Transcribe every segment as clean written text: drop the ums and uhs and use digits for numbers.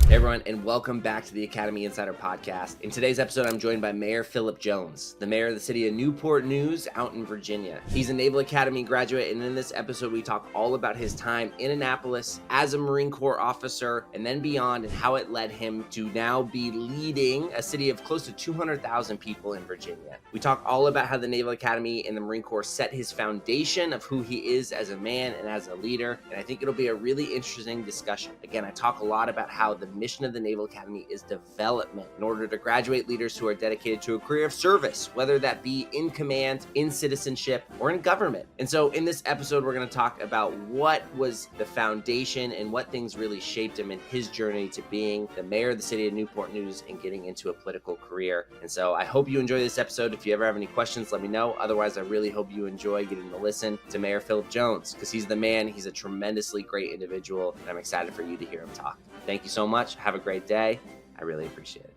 Hey everyone, and welcome back to the Academy Insider Podcast. In today's episode, I'm joined by Mayor Phillip Jones, the mayor of the city of Newport News out in Virginia. He's a Naval Academy graduate, and in this episode, we talk all about his time in Annapolis as a Marine Corps officer and then beyond, and how it led him to now be leading a city of close to 200,000 people in Virginia. We talk all about how the Naval Academy and the Marine Corps set his foundation of who he is as a man and as a leader, and I think it'll be a really interesting discussion. Again, I talk a lot about how the mission of the Naval Academy is development in order to graduate leaders who are dedicated to a career of service, whether that be in command, in citizenship, or in government. And so in this episode, we're going to talk about what was the foundation and what things really shaped him in his journey to being the mayor of the city of Newport News and getting into a political career. And so I hope you enjoy this episode. If you ever have any questions, let me know. Otherwise, I really hope you enjoy getting to listen to Mayor Phillip Jones, because he's the man. He's a tremendously great individual, and I'm excited for you to hear him talk. Thank you so much. Have a great day. I really appreciate it.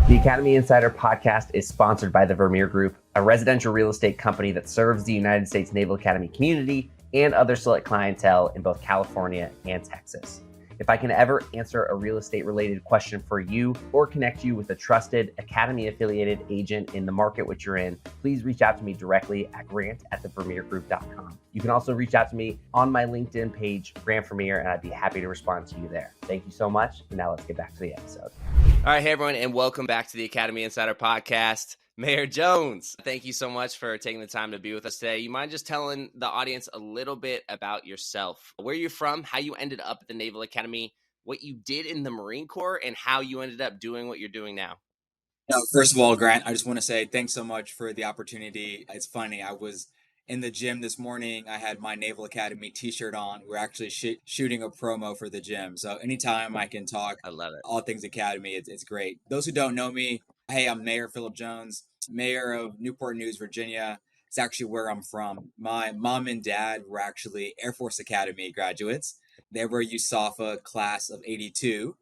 The Academy Insider Podcast is sponsored by the Vermeer Group, a residential real estate company that serves the United States Naval Academy community and other select clientele in both California and Texas. If I can ever answer a real estate related question for you or connect you with a trusted Academy affiliated agent in the market which you're in, please reach out to me directly at grant@thevermeergroup.com. You can also reach out to me on my LinkedIn page, Grant Vermeer, and I'd be happy to respond to you there. Thank you so much. And now let's get back to the episode. All right, hey everyone, and welcome back to the Academy Insider Podcast. Mayor Jones, thank you so much for taking the time to be with us today. You mind just telling the audience a little bit about yourself, where you're from, how you ended up at the Naval Academy, what you did in the Marine Corps, and how you ended up doing what you're doing now? First of all, Grant, I just want to say thanks so much for the opportunity. It's funny, I was in the gym this morning. I had my Naval Academy t-shirt on. We're actually shooting a promo for the gym. So anytime I can talk I love it. all things Academy, it's great. Those who don't know me, hey, I'm Mayor Phillip Jones, mayor of Newport News, Virginia. It's actually where I'm from. My mom and dad were actually Air Force Academy graduates. They were USAFA class of 82.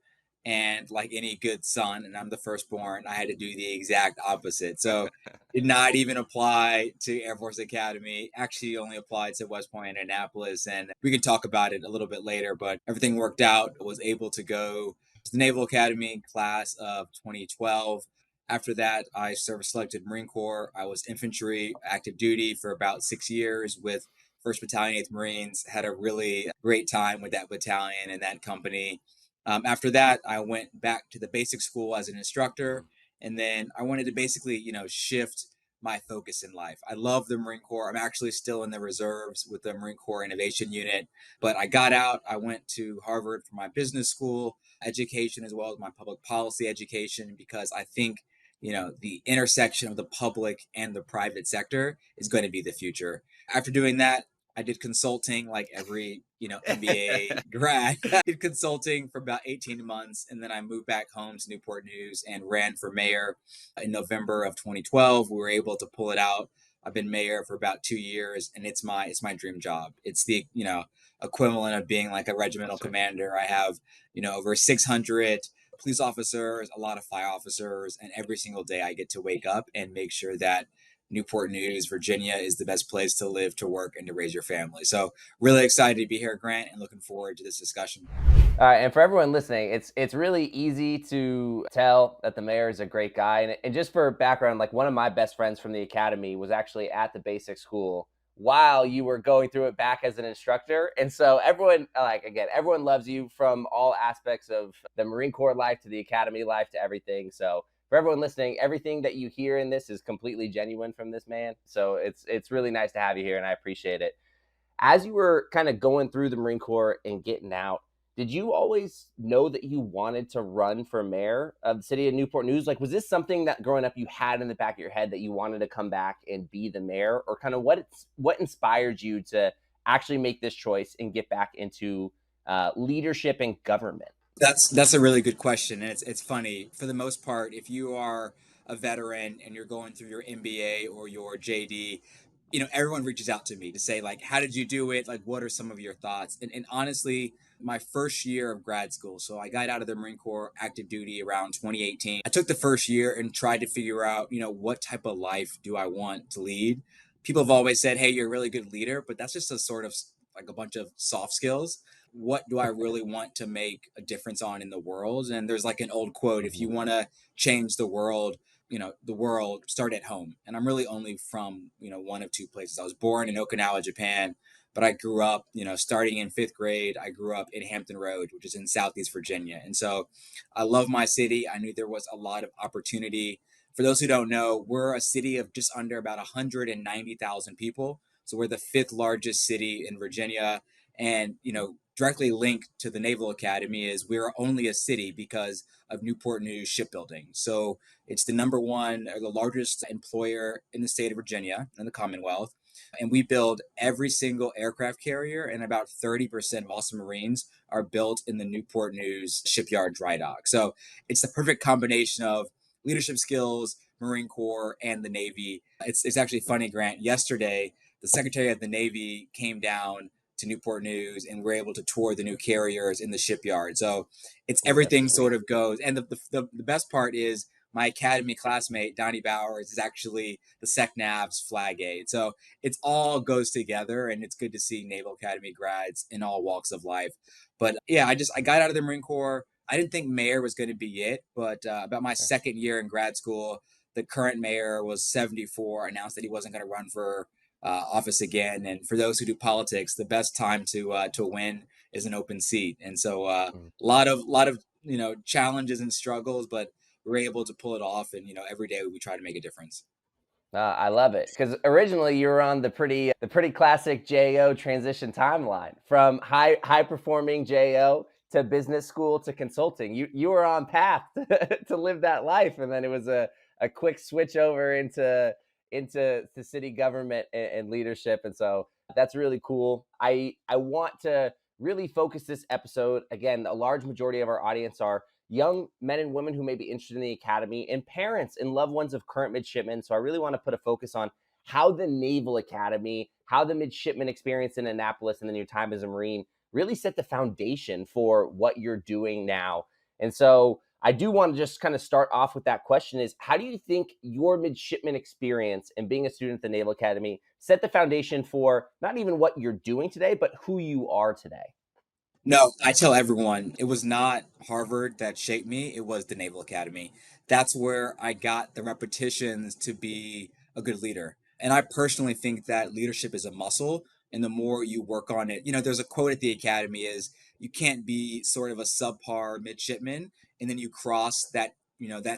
And like any good son, and I'm the firstborn, I had to do the exact opposite. So did not even apply to Air Force Academy, actually only applied to West Point and Annapolis. And we can talk about it a little bit later, but everything worked out. I was able to go to the Naval Academy class of 2012. After that, I service selected Marine Corps. I was infantry active duty for about 6 years with 1st Battalion, 8th Marines. Had a really great time with that battalion and that company. After that, I went back to the basic school as an instructor, and then I wanted to basically, shift my focus in life. I love the Marine Corps. I'm actually still in the reserves with the Marine Corps Innovation Unit, but I got out. I went to Harvard for my business school education as well as my public policy education, because I think, the intersection of the public and the private sector is going to be the future. After doing that, I did consulting like every, MBA grad. I did consulting for about 18 months, and then I moved back home to Newport News and ran for mayor in November of 2012. We were able to pull it out. I've been mayor for about 2 years, and it's my dream job. It's the, equivalent of being like a regimental commander. I have, over 600 police officers, a lot of fire officers, and every single day I get to wake up and make sure that Newport News, Virginia is the best place to live, to work, and to raise your family. So really excited to be here, Grant, and looking forward to this discussion. All right, and for everyone listening, it's really easy to tell that the mayor is a great guy. And just for background, like one of my best friends from the academy was actually at the basic school while you were going through it back as an instructor. And so everyone, everyone loves you from all aspects of the Marine Corps life to the academy life to everything. So for everyone listening, everything that you hear in this is completely genuine from this man. So it's really nice to have you here, and I appreciate it. As you were kind of going through the Marine Corps and getting out, did you always know that you wanted to run for mayor of the city of Newport News? Like, was this something that growing up you had in the back of your head that you wanted to come back and be the mayor? Or kind of what inspired you to actually make this choice and get back into leadership and government? That's a really good question, and it's funny. For the most part, if you are a veteran and you're going through your MBA or your JD, everyone reaches out to me to say, like, how did you do it? Like, what are some of your thoughts? And honestly, my first year of grad school, so I got out of the Marine Corps active duty around 2018. I took the first year and tried to figure out, what type of life do I want to lead? people have always said, hey, you're a really good leader, but that's just a sort of like a bunch of soft skills. What do I really want to make a difference on in the world? And there's like an old quote, if Mhm. you want to change the world, the world, start at home. And I'm really only from, one of two places. I was born in Okinawa, Japan, but I grew up, starting in fifth grade, I grew up in Hampton Road, which is in Southeast Virginia. And so I love my city. I knew there was a lot of opportunity. For those who don't know, we're a city of just under about 190,000 people. So we're the fifth largest city in Virginia. And, directly linked to the Naval Academy is we're only a city because of Newport News shipbuilding. So it's the number one or the largest employer in the state of Virginia and the Commonwealth. And we build every single aircraft carrier, and about 30% of all submarines are built in the Newport News shipyard dry dock. So it's the perfect combination of leadership skills, Marine Corps, and the Navy. It's actually funny, Grant. Yesterday, the Secretary of the Navy came down to Newport News, and we're able to tour the new carriers in the shipyard. So it's That's everything sort sweet. of goes. And the best part is my academy classmate, Donnie Bowers, is actually the SecNav's flag aide. So it's all goes together, and it's good to see Naval Academy grads in all walks of life. But yeah, I got out of the Marine Corps. I didn't think mayor was going to be it, but about my Sure. second year in grad school, the current mayor was 74, announced that he wasn't going to run for office again. And for those who do politics, the best time to win is an open seat. And so Mhm. a lot of challenges and struggles, but we're able to pull it off. And every day we try to make a difference. I love it because originally you were on the pretty classic JO transition timeline from high performing JO to business school to consulting. You were on path to live that life, and then it was a quick switch over into the city government and leadership, and so that's really cool. I want to really focus this episode again. A large majority of our audience are young men and women who may be interested in the academy, and parents and loved ones of current midshipmen. So I really want to put a focus on how the Naval Academy, how the midshipman experience in Annapolis and then your time as a Marine really set the foundation for what you're doing now. And so I do want to just kind of start off with that question is how do you think your midshipman experience and being a student at the Naval Academy set the foundation for not even what you're doing today, but who you are today? No, I tell everyone it was not Harvard that shaped me, it was the Naval Academy. That's where I got the repetitions to be a good leader. And I personally think that leadership is a muscle, and the more you work on it, there's a quote at the academy is you can't be sort of a subpar midshipman and then you cross that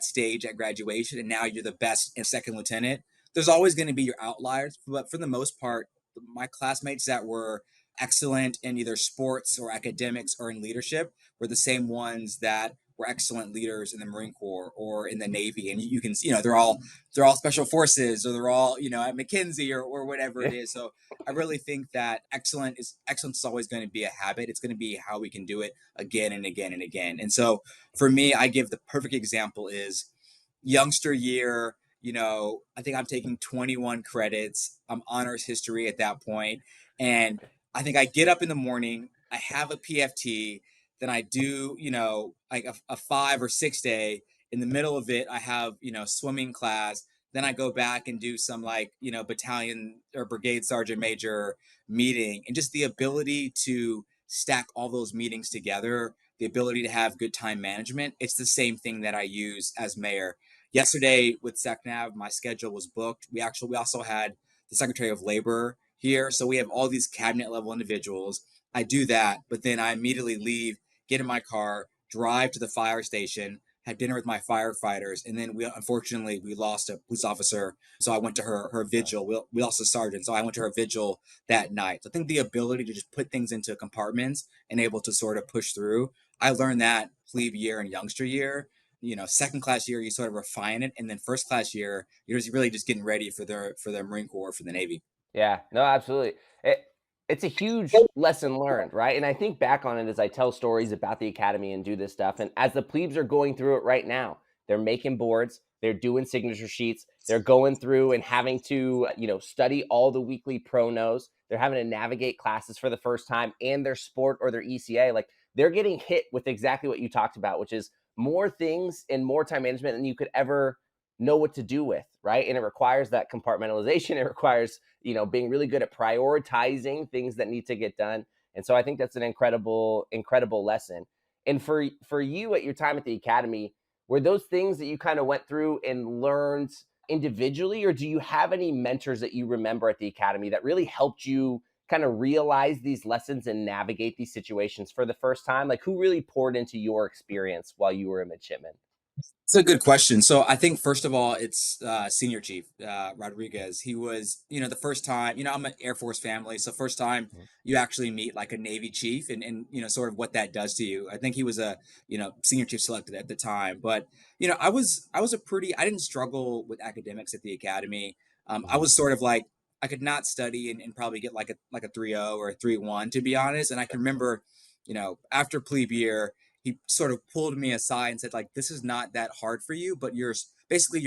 stage at graduation and now you're the best in second lieutenant. There's always going to be your outliers, but for the most part, my classmates that were excellent in either sports or academics or in leadership were the same ones that were excellent leaders in the Marine Corps or in the Navy. And you can, they're all special forces or they're all, at McKinsey or whatever it is. So I really think that excellence is always going to be a habit. It's going to be how we can do it again and again and again. And so for me, I give the perfect example is youngster year. I think I'm taking 21 credits. I'm honors history at that point. And I think I get up in the morning, I have a PFT, then I do, like a 5 or 6 day. In the middle of it, I have, swimming class. Then I go back and do some like, battalion or brigade sergeant major meeting. And just the ability to stack all those meetings together, the ability to have good time management. It's the same thing that I use as mayor. Yesterday with SecNav, my schedule was booked. We also had the Secretary of Labor here. So we have all these cabinet level individuals. I do that, but then I immediately leave, get in my car, drive to the fire station, have dinner with my firefighters, and then we lost a police officer. So I went to her vigil. We lost a sergeant, so I went to her vigil that night. So I think the ability to just put things into compartments and able to sort of push through. I learned that plebe year and youngster year. Second class year you sort of refine it, and then first class year you're just really just getting ready for the Marine Corps, for the Navy. Yeah, no, absolutely. It's a huge lesson learned, right? And I think back on it as I tell stories about the academy and do this stuff. And as the plebes are going through it right now, they're making boards, they're doing signature sheets, they're going through and having to, study all the weekly pronos. They're having to navigate classes for the first time and their sport or their ECA. Like they're getting hit with exactly what you talked about, which is more things and more time management than you could ever know what to do with, right? And it requires that compartmentalization. It requires, being really good at prioritizing things that need to get done. And so I think that's an incredible lesson. And for you at your time at the academy, were those things that you kind of went through and learned individually, or do you have any mentors that you remember at the academy that really helped you kind of realize these lessons and navigate these situations for the first time? Like, who really poured into your experience while you were a midshipman? It's a good question. So I think first of all, it's Senior Chief Rodriguez. He was, the first time. I'm an Air Force family, so first time Mhm. you actually meet like a Navy chief, and sort of what that does to you. I think he was a Senior Chief selected at the time, but I was a pretty. I didn't struggle with academics at the academy. I Mhm. was sort of like I could not study and probably get like a 3.0 or a 3.1 to be honest. And I can remember, after plebe year he sort of pulled me aside and said like this is not that hard for you, but you're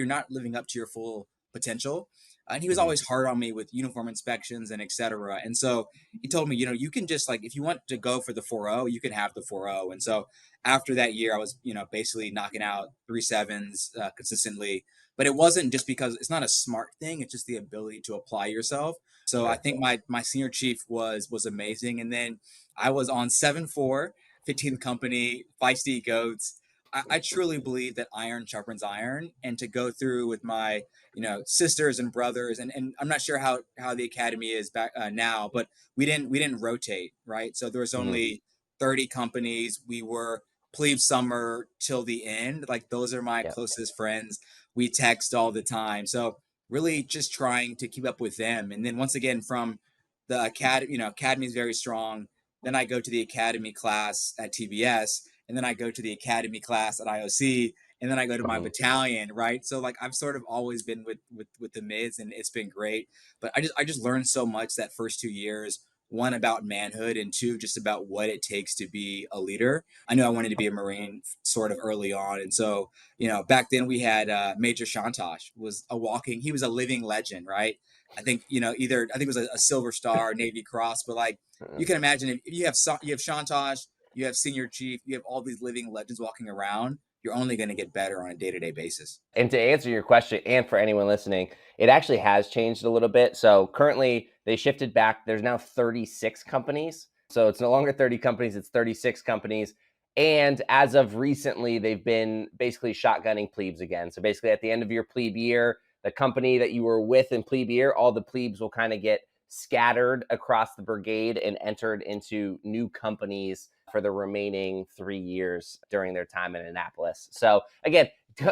not living up to your full potential. And he was Mhm. always hard on me with uniform inspections and etc. And so he told me, you can just like if you want to go for the 4.0 you can have the 4.0. And so after that year I was basically knocking out 3.7s consistently. But it wasn't just because it's not a smart thing, it's just the ability to apply yourself. So I Sure. think my senior chief was amazing. And then I was on 7-4, 15th Company, Feisty Goats. I truly believe that iron sharpens iron, and to go through with my sisters and brothers, and I'm not sure how the academy is back now, but we didn't rotate, right? So there was Mhm. only 30 companies. We were plebe summer till the end. Like those are my Yep. closest friends. We text all the time. So really just trying to keep up with them. And then once again from the academy, academy is very strong. Then I go to the academy class at TBS, and then I go to the academy class at IOC, and then I go to my Mhm. battalion, right? So like I've sort of always been with the mids, and it's been great. But I just learned so much that first 2 years. One about manhood, and two just about what it takes to be a leader. I knew I wanted to be a Marine sort of early on, and so back then we had Major Shantosh was a walking. He was a living legend, right? I think either I think it was a Silver Star, Navy Cross, but like you Mhm. can imagine if you have Shantosh, you have Senior Chief, you have all these living legends walking around, you're only going to get better on a day-to-day basis. And to answer your question, and for anyone listening, it actually has changed a little bit. So currently, they shifted back. There's now 36 companies. So it's no longer 30 companies, it's 36 companies. And as of recently, they've been basically shotgunning plebes again. So basically, at the end of your plebe year, the company that you were with in plebe year, all the plebes will kind of get scattered across the brigade and entered into new companies for the remaining 3 years during their time in Annapolis. So again,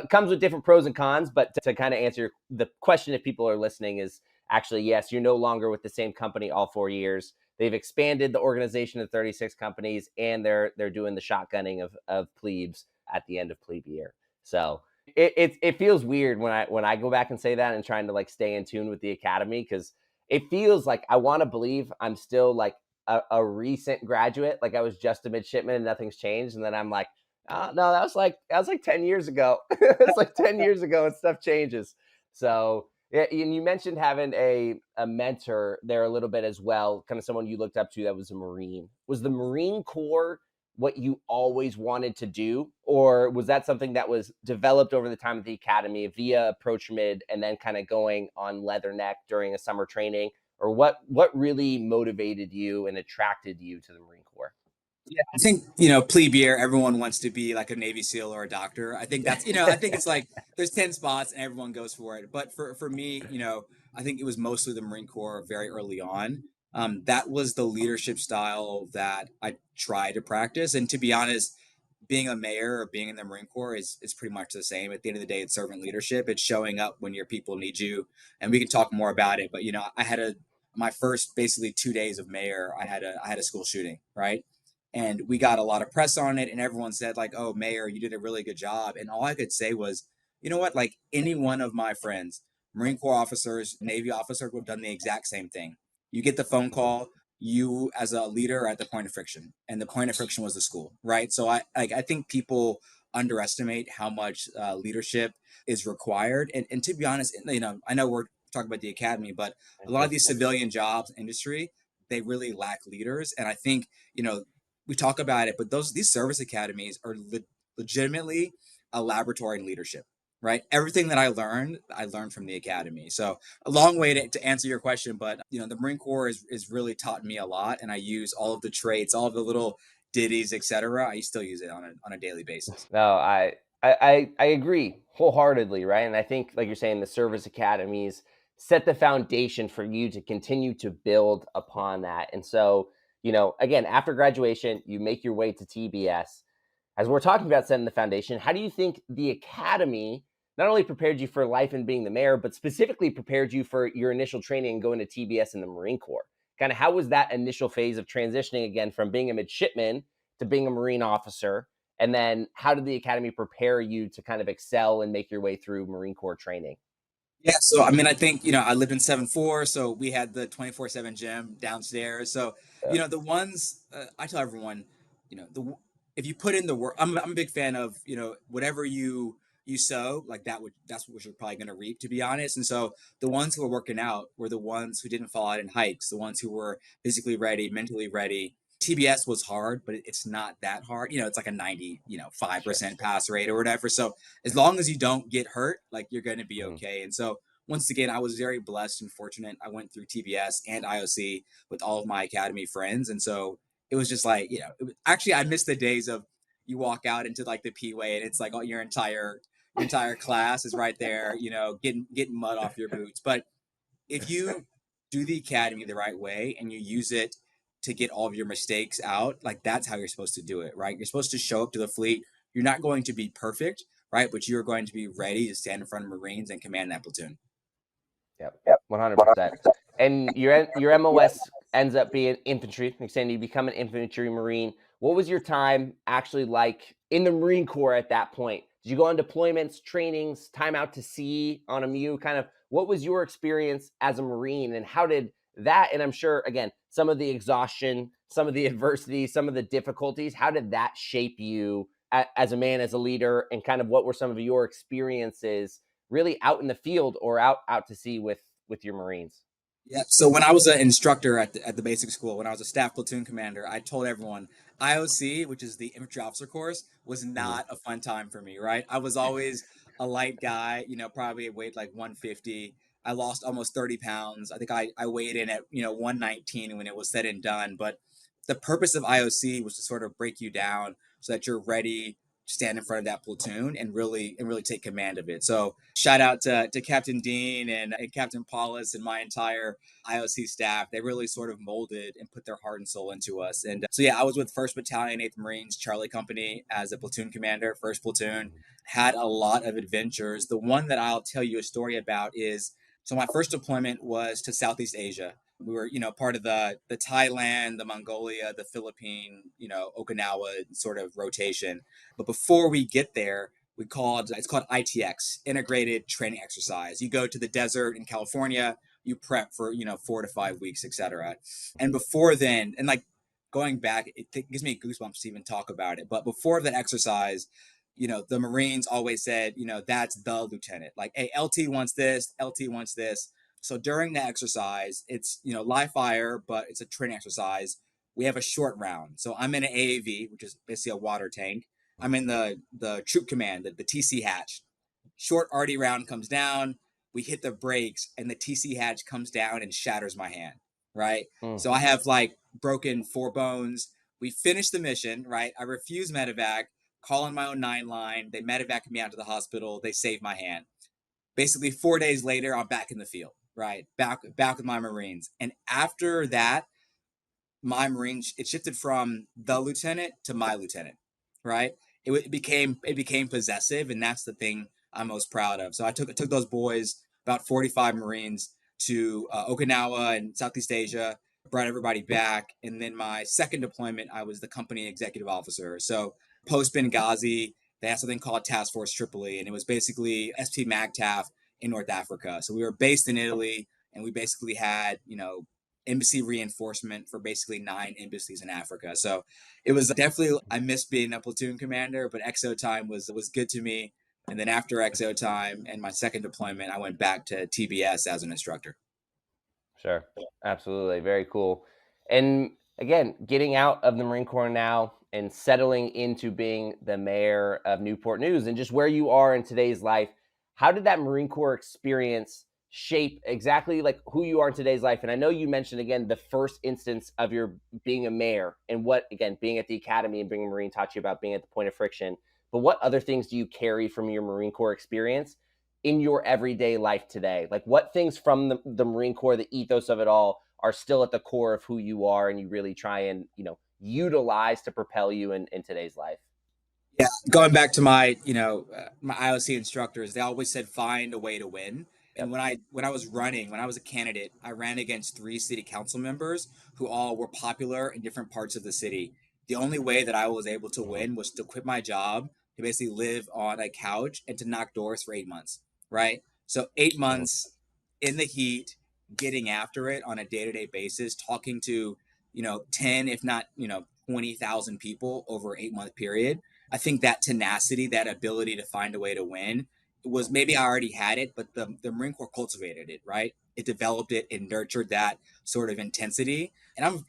comes with different pros and cons, but to kind of answer the question, if people are listening, is actually yes, you're no longer with the same company all 4 years. They've expanded the organization to 36 companies, and they're doing the shotgunning of plebes at the end of plebe year. So it feels weird when I go back and say that and trying to like stay in tune with the academy, because it feels like I want to believe I'm still like a recent graduate, like I was just a midshipman and nothing's changed, and then I'm like, no, that was like 10 years ago. It's like 10 years ago and stuff changes. So yeah, and you mentioned having a mentor there a little bit as well, kind of someone you looked up to that was a Marine. Was the Marine Corps what you always wanted to do? Or was that something that was developed over the time of the academy via approach mid and then kind of going on Leatherneck during a summer training? Or what really motivated you and attracted you to the Marine Corps? Yeah, I think, plebe year, everyone wants to be like a Navy SEAL or a doctor. I think I think it's like there's 10 spots and everyone goes for it. But for me, I think it was mostly the Marine Corps very early on. That was the leadership style that I tried to practice. And to be honest, being a mayor or being in the Marine Corps is pretty much the same. At the end of the day, it's servant leadership. It's showing up when your people need you. And we can talk more about it. But I had my first basically 2 days of mayor, I had a school shooting, right? And we got a lot of press on it, and everyone said like, "Oh, mayor, you did a really good job." And all I could say was, you know what? Like any one of my friends, Marine Corps officers, Navy officers, would have done the exact same thing. You get the phone Mhm. call, you as a leader are at the point of friction, and the point of friction was the school, right? So I think people underestimate how much leadership is required. And to be honest, I know we're talking about the academy, but a lot of these civilian jobs industry, they really lack leaders. And I think we talk about it, but these service academies are legitimately a laboratory in leadership. right? Everything that I learned from the academy. So a long way to answer your question, but the Marine Corps is really taught me a lot, and I use all of the traits, all of the little ditties, etc. I still use it on a daily basis. No, I agree wholeheartedly, right? And I think, like you're saying, the service academies set the foundation for you to continue to build upon that. And so, again, after graduation, you make your way to TBS. As we're talking about setting the foundation, how do you think the academy not only prepared you for life and being the mayor, but specifically prepared you for your initial training and going to TBS in the Marine Corps? Kind of how was that initial phase of transitioning again from being a midshipman to being a Marine officer? And then how did the academy prepare you to kind of excel and make your way through Marine Corps training? Yeah, so I mean, I think I lived in 7-4, so we had the 24/7 gym downstairs. So Yeah. the ones I tell everyone, if you put in the work, I'm a big fan of whatever you sow, like that's what you're probably going to reap, to be honest. And so the ones who were working out were the ones who didn't fall out in hikes, the ones who were physically ready, mentally ready. TBS was hard, but it's not that hard. It's like a 90, five Sure. percent pass rate or whatever. So as long as you don't get hurt, like you're going to be Mhm. okay. And so once again, I was very blessed and fortunate. I went through TBS and IOC with all of my academy friends, and so it was just like actually I miss the days of you walk out into like the P-way and it's like your entire class is right there, getting mud off your boots. But if you do the academy the right way and you use it to get all of your mistakes out, like that's how you're supposed to do it, right? You're supposed to show up to the fleet. You're not going to be perfect, right? But you're going to be ready to stand in front of Marines and command that platoon. Yep, 100%. And your MOS ends up being infantry. You're saying you become an infantry Marine. What was your time actually like in the Marine Corps at that point? Did you go on deployments, trainings, time out to sea on a MEU? Kind of what was your experience as a Marine, and how did that, and I'm sure, again, some of the exhaustion, some of the adversity, some of the difficulties, how did that shape you as a man, as a leader, and kind of what were some of your experiences really out in the field or out to sea with your Marines? Yeah. So when I was an instructor at the basic school, when I was a staff platoon commander, I told everyone IOC, which is the infantry officer course, was Mhm. not a fun time for me. Right. I was always a light guy. Probably weighed like 150. I lost almost 30 pounds. I think I weighed in at 119 when it was said and done. But the purpose of IOC was to sort of break you down so that you're ready to stand in front of that platoon and really take command of it. So shout out to Captain Dean and Captain Paulus and my entire IOC staff. They really sort of molded and put their heart and soul into us. And so yeah, I was with 1st Battalion, 8th Marines, Charlie Company as a platoon commander, 1st platoon. Had a lot of adventures. The one that I'll tell you a story about is, so my first deployment was to Southeast Asia. We were, part of the Thailand, the Mongolia, the Philippine, Okinawa sort of rotation. But before we get there, it's called ITX, Integrated Training Exercise. You go to the desert in California, you prep for 4 to 5 weeks, etc. And before then, and like going back, it gives me goosebumps to even talk about it. But before that exercise, the Marines always said, that's the lieutenant. Like, hey, LT wants this, LT wants this. So during the exercise, it's live fire, but it's a training exercise. We have a short round. So I'm in an AAV, which is basically a water tank. I'm in the troop command, the TC hatch. Short arty round comes down. We hit the brakes, and the TC hatch comes down and shatters my hand. Right. Mm. So I have like broken 4 bones. We finish the mission. Right. I refuse medevac. Call on my own 9 line. They medevac me out to the hospital. They save my hand. Basically, 4 days later, I'm back in the field. Right. Back with my Marines. And after that, my Marines, it shifted from the lieutenant to my lieutenant, right? It became possessive, and that's the thing I'm most proud of. So I took those boys, about 45 Marines, to Okinawa and Southeast Asia, brought everybody back, and then my second deployment, I was the company executive officer. So post Benghazi, they had something called Task Force Tripoli, and it was basically SP MAGTF in North Africa. So we were based in Italy, and we basically had embassy reinforcement for basically 9 embassies in Africa. So it was definitely, I missed being a platoon commander, but XO time was good to me. And then after XO time and my second deployment, I went back to TBS as an instructor. Sure. Absolutely. Very cool. And again, getting out of the Marine Corps now and settling into being the mayor of Newport News and just where you are in today's life. how did that Marine Corps experience shape exactly like who you are in today's life? And I know you mentioned again the first instance of your being a mayor and what again being at the academy and being a Marine taught you about being at the point of friction. But what other things do you carry from your Marine Corps experience in your everyday life today? Like what things from the Marine Corps, the ethos of it all, are still at the core of who you are, and you really try and utilize to propel you in today's life? Yeah, going back to my, my IOC instructors, they always said find a way to win. And Yep. when I was a candidate, I ran against three city council members who all were popular in different parts of the city. The only way that I was able to Mhm. win was to quit my job, to basically live on a couch and to knock doors for 8 months, right? So eight Mhm. months in the heat, getting after it on a day-to-day basis, talking to, 10, if not, 20,000 people over an 8 month period. I think that tenacity, that ability to find a way to win, was maybe I already had it, but the Marine Corps cultivated it, right? It developed it and nurtured that sort of intensity. And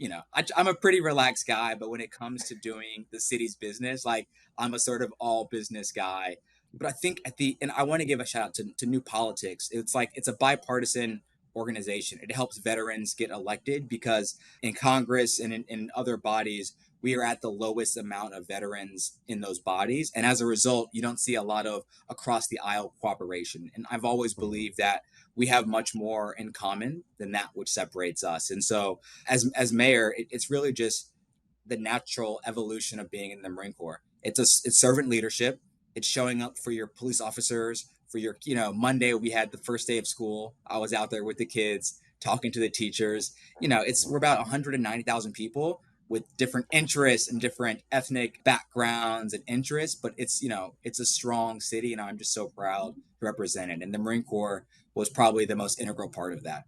I'm a pretty relaxed guy, but when it comes to doing the city's business, like I'm a sort of all business guy. But I think and I want to give a shout out to New Politics. It's like, it's a bipartisan organization. It helps veterans get elected because in Congress and in other bodies, we are at the lowest amount of veterans in those bodies. And as a result, you don't see a lot of across the aisle cooperation. And I've always Mhm. believed that we have much more in common than that which separates us. And so as mayor, it's really just the natural evolution of being in the Marine Corps. It's servant leadership. It's showing up for your police officers, for your, Monday we had the first day of school. I was out there with the kids talking to the teachers. We're about 190,000 people with different interests and different ethnic backgrounds and interests, but it's a strong city, and I'm just so proud to represent it. And the Marine Corps was probably the most integral part of that.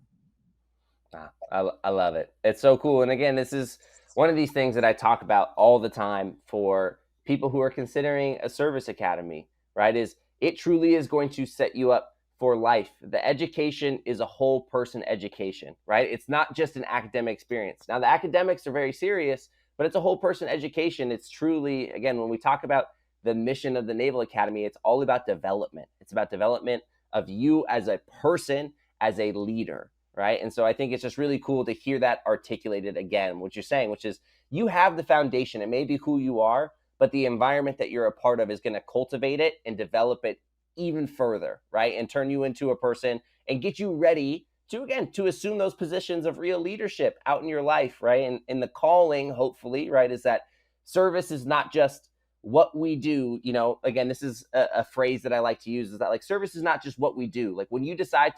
I love it. It's so cool. And again, this is one of these things that I talk about all the time for people who are considering a service academy, right? Is it truly is going to set you up for life. The education is a whole person education, right? It's not just an academic experience. Now, the academics are very serious, but it's a whole person education. It's truly, again, when we talk about the mission of the Naval Academy, it's all about development. It's about development of you as a person, as a leader, right? And so I think it's just really cool to hear that articulated again, what you're saying, which is you have the foundation. It may be who you are, but the environment that you're a part of is going to cultivate it and develop it even further, right? And turn you into a person and get you ready to, again, to assume those positions of real leadership out in your life, right? And the calling, hopefully, right, is that service is not just what we do. Again, this is a phrase that I like to use, is that like service is not just what we do. Like when you decide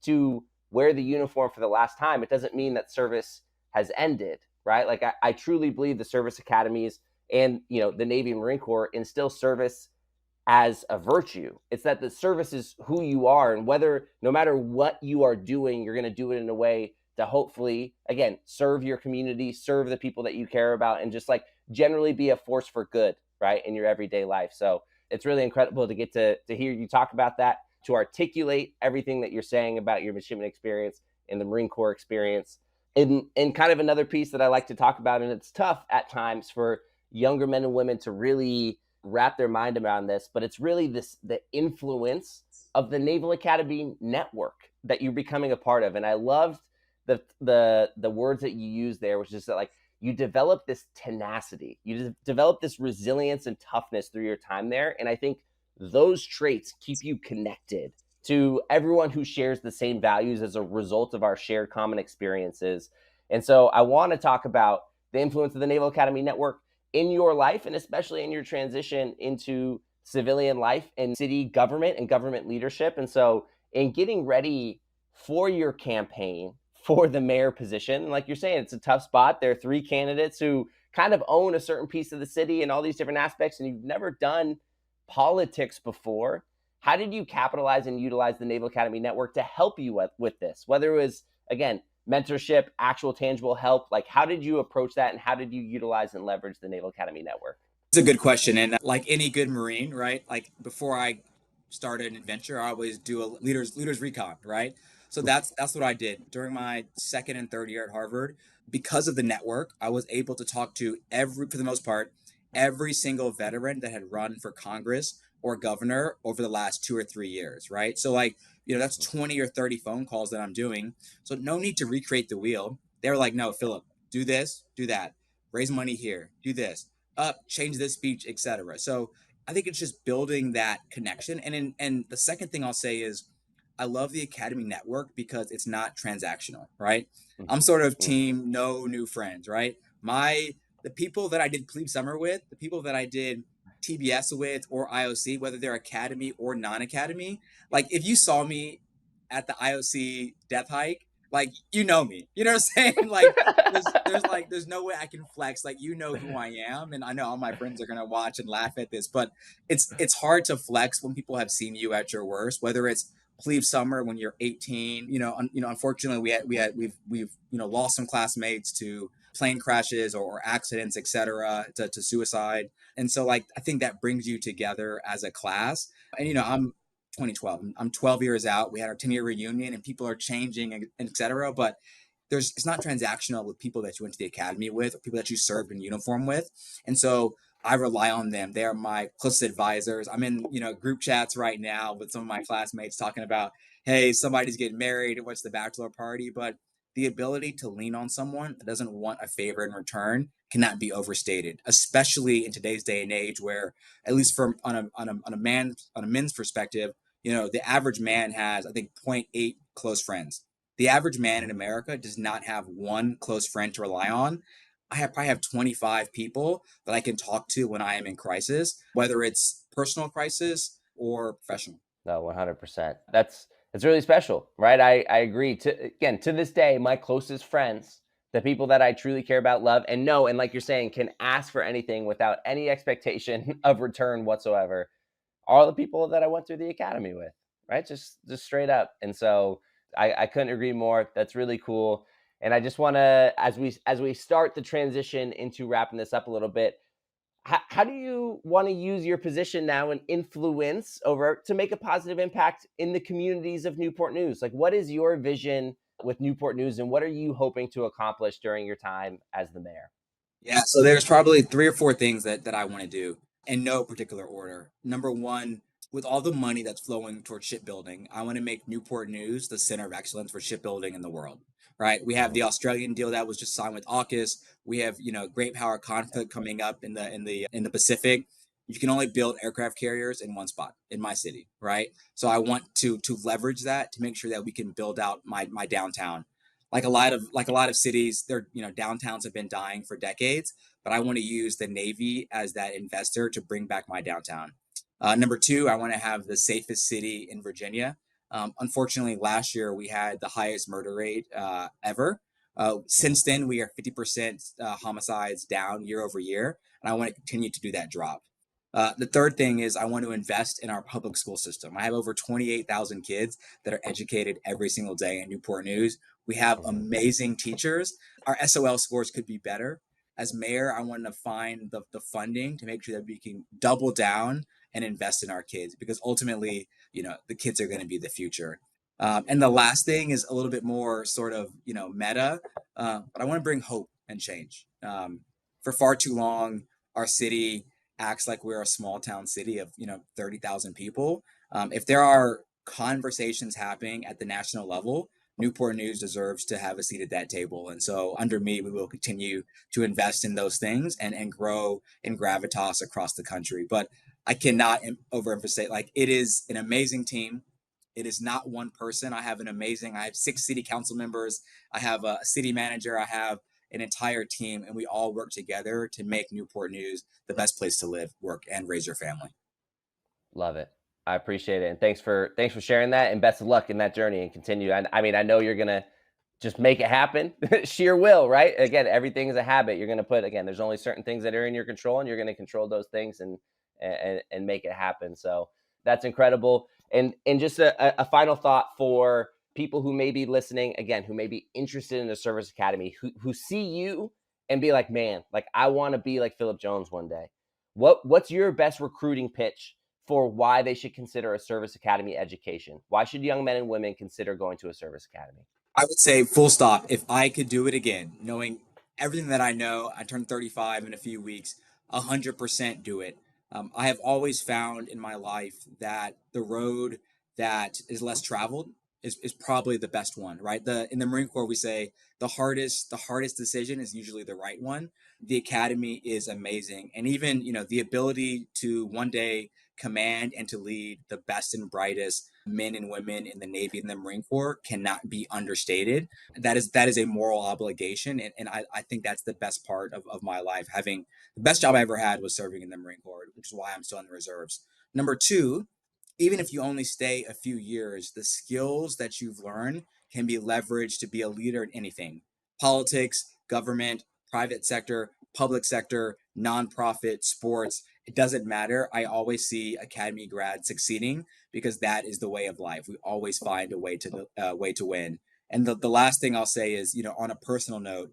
to wear the uniform for the last time, it doesn't mean that service has ended, right? Like I truly believe the service academies and the Navy and Marine Corps instill service as a virtue. It's that the service is who you are, and whether no matter what you are doing, you're going to do it in a way to hopefully again serve your community, serve the people that you care about, and just like generally be a force for good, right, in your everyday life. So it's really incredible to get to hear you talk about that, to articulate everything that you're saying about your midshipman experience and the Marine Corps experience. And kind of another piece that I like to talk about, and it's tough at times for younger men and women to really wrap their mind around this, but it's really the influence of the Naval Academy network that you're becoming a part of. And I loved the words that you use there, which is that like you develop this tenacity, you develop this resilience and toughness through your time there. And I think those traits keep you connected to everyone who shares the same values as a result of our shared common experiences. And so I want to talk about the influence of the Naval Academy network in your life, and especially in your transition into civilian life and city government and government leadership. And so in getting ready for your campaign for the mayor position, like you're saying, it's a tough spot. There are three candidates who kind of own a certain piece of the city and all these different aspects, and you've never done politics before. How did you capitalize and utilize the Naval Academy network to help you with this? Whether it was, again, mentorship, actual tangible help, like how did you approach that and how did you utilize and leverage the Naval Academy network? It's a good question. And like any good Marine, right? Like before I started an adventure, I always do a leaders recon, right? So that's what I did during my second and third year at Harvard. Because of the network, I was able to talk to for the most part, every single veteran that had run for Congress or governor over the last 2 or 3 years, right? So like, that's 20 or 30 phone calls that I'm doing. So no need to recreate the wheel. They're like, no, Phillip, do this, do that, raise money here, do this, change this speech, etc. So I think it's just building that connection. And the second thing I'll say is I love the Academy network because it's not transactional, right? I'm sort of Mm-hmm. team no new friends, right? The people that I did plebe summer with, the people that I did TBS with or IOC, whether they're academy or non-academy, like if you saw me at the IOC death hike, like you know me. You know what I'm saying? Like there's no way I can flex. Like you know who I am, and I know all my friends are gonna watch and laugh at this, but it's hard to flex when people have seen you at your worst, whether it's plebe summer when you're 18. Unfortunately we've lost some classmates to plane crashes or accidents, etc., to suicide. And so like I think that brings you together as a class. And I'm 2012. I'm 12 years out. We had our 10-year reunion and people are changing and etc. But it's not transactional with people that you went to the academy with or people that you served in uniform with. And so I rely on them. They are my closest advisors. I'm in, group chats right now with some of my classmates talking about, hey, somebody's getting married. What's the bachelor party? But the ability to lean on someone that doesn't want a favor in return cannot be overstated, especially in today's day and age where, at least from on a men's perspective, the average man has, I think, zero point 0.8 close friends. The average man in America does not have one close friend to rely on. Probably have 25 people that I can talk to when I am in crisis, whether it's personal crisis or professional. No, 100%. It's really special, right? I agree. To this day, my closest friends, the people that I truly care about, love, and know, and like you're saying, can ask for anything without any expectation of return whatsoever, are the people that I went through the academy with, right? Just straight up. And so I couldn't agree more. That's really cool. And I just want to, as we start the transition into wrapping this up a little bit, how do you want to use your position now and influence over to make a positive impact in the communities of Newport News? Like, what is your vision with Newport News, and what are you hoping to accomplish during your time as the mayor? Yeah, so there's probably 3 or 4 things that I want to do in no particular order. Number one, with all the money that's flowing towards shipbuilding, I want to make Newport News the center of excellence for shipbuilding in the world. Right? We have Mhm. the Australian deal that was just signed with AUKUS. We have great power conflict coming up in the Pacific. You can only build aircraft carriers in one spot in my city, right? So I want to leverage that to make sure that we can build out my downtown like a lot of cities, their downtowns have been dying for decades, but I want to use the Navy as that investor to bring back my downtown. Number two, I want to have the safest city in Virginia. Unfortunately, last year we had the highest murder rate ever. Mhm. Since then, we are 50% homicides down year over year, and I want to continue to do that drop. The third thing is I want to invest in our public school system. I have over 28,000 kids that are educated every single day in Newport News. We have Mhm. amazing teachers. Our SOL scores could be better. As mayor, I want to find the funding to make sure that we can double down and invest in our kids because ultimately, the kids are going to be the future. And the last thing is a little bit more sort of, meta, but I want to bring hope and change. For far too long, our city acts like we're a small town city of 30,000 people. If there are conversations happening at the national level, Newport News deserves to have a seat at that table. And so under me, we will continue to invest in those things and grow in gravitas across the country. But I cannot overemphasize, like, it is an amazing team. It is not one person. I have 6 city council members. I have a city manager. I have an entire team, and we all work together to make Newport News the best place to live, work, and raise your family. Love it. I appreciate it, and thanks for sharing that, and best of luck in that journey and continue. I mean, I know you're gonna just make it happen. Sheer will, right? Again, everything is a habit. You're gonna put again. There's only certain things that are in your control, and you're gonna control those things and make it happen. So that's incredible. And just a final thought for people who may be listening again, who may be interested in the service academy, who see you and be like, man, like I want to be like Phillip Jones one day. What's your best recruiting pitch for why they should consider a service academy education? Why should young men and women consider going to a service academy? I would say full stop. If I could do it again, knowing everything that I know, I turned 35 in a few weeks, 100% do it. I have always found in my life that the road that is less traveled is probably the best one, right? In the Marine Corps we say the hardest decision is usually the right one. The academy is amazing, and even the ability to one day command and to lead the best and brightest men and women in the Navy and the Marine Corps cannot be understated. That is a moral obligation, and I think that's the best part of my life. Having the best job I ever had was serving in the Marine Corps, which is why I'm still in the reserves. Number two, even if you only stay a few years, the skills that you've learned can be leveraged to be a leader in anything: politics, government, private sector, public sector, nonprofit, sports. It doesn't matter. I always see academy grads succeeding because that is the way of life. We always find a way to win. And the last thing I'll say is, on a personal note,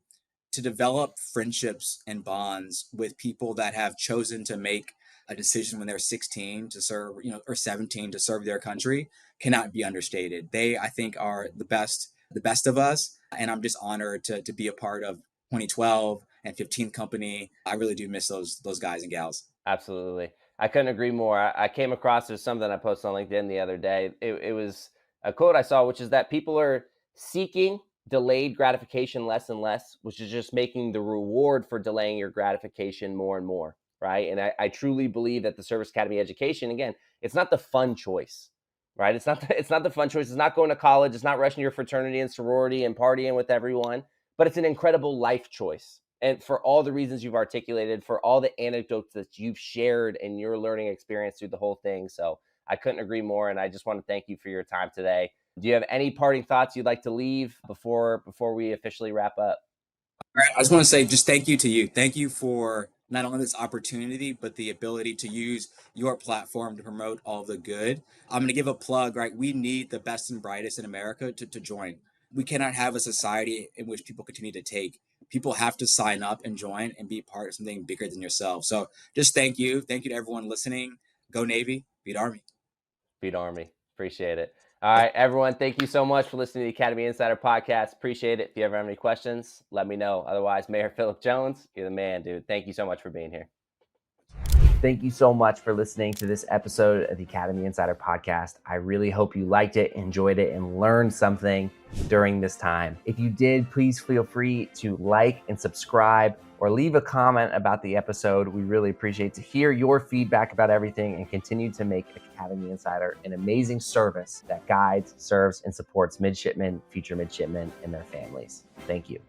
to develop friendships and bonds with people that have chosen to make a decision when they're 16 to serve, or 17 to serve their country cannot be understated. They, I think, are the best of us. And I'm just honored to be a part of 2012 and 15th Company. I really do miss those guys and gals. Absolutely. I couldn't agree more. I came across there's something I posted on LinkedIn the other day. It was a quote I saw, which is that people are seeking delayed gratification less and less, which is just making the reward for delaying your gratification more and more. Right. And I truly believe that the Service Academy education, again, it's not the fun choice. Right. It's not the fun choice. It's not going to college. It's not rushing to your fraternity and sorority and partying with everyone, but it's an incredible life choice. And for all the reasons you've articulated, for all the anecdotes that you've shared in your learning experience through the whole thing. So I couldn't agree more. And I just want to thank you for your time today. Do you have any parting thoughts you'd like to leave before we officially wrap up? All right, I just want to say just thank you to you. Thank you for not only this opportunity, but the ability to use your platform to promote all the good. I'm going to give a plug, right? We need the best and brightest in America to join. We cannot have a society in which people continue to take. People have to sign up and join and be part of something bigger than yourself. So just thank you. Thank you to everyone listening. Go Navy, beat Army. Beat Army. Appreciate it. All right, everyone. Thank you so much for listening to the Academy Insider Podcast. Appreciate it. If you ever have any questions, let me know. Otherwise, Mayor Phillip Jones, you're the man, dude. Thank you so much for being here. Thank you so much for listening to this episode of the Academy Insider Podcast. I really hope you liked it, enjoyed it, and learned something during this time. If you did, please feel free to like and subscribe or leave a comment about the episode. We really appreciate to hear your feedback about everything and continue to make Academy Insider an amazing service that guides, serves, and supports midshipmen, future midshipmen, and their families. Thank you.